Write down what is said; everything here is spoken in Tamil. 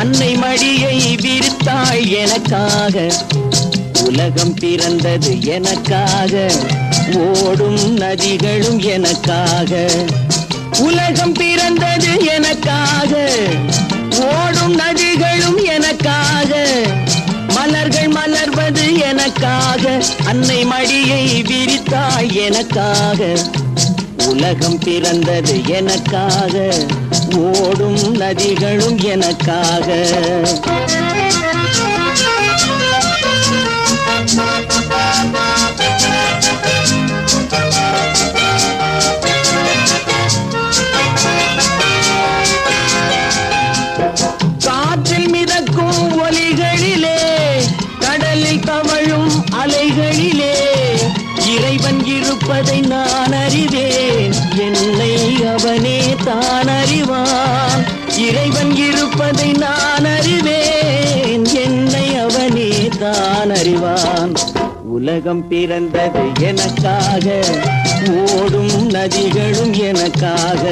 அன்னை மடியை விரித்தாள் எனக்காக, உலகம் பிறந்தது எனக்காக, ஓடும் நதிகளும் எனக்காக. உலகம் பிறந்தது எனக்காக, ஓடும் நதிகளும் எனக்காக, மலர்கள் மலர்வது எனக்காக. அன்னை மடியை விரித்தாள் எனக்காக, உலகம் பிறந்தது எனக்காக, ஓடும் நதிகளும் எனக்காக. காற்றில் மிதக்கும் ஒலிகளிலே, கடலில் தவழும் அலைகளிலே, இறைவன் இருப்பதை நான் அறிவேன், என்னை அவனே தான் அறிவான். இறைவன் இருப்பதை நான் அறிவேன், என்னை அவனே தான் அறிவான். உலகம் பிறந்தது எனக்காக, ஓடும் நதிகளும் எனக்காக.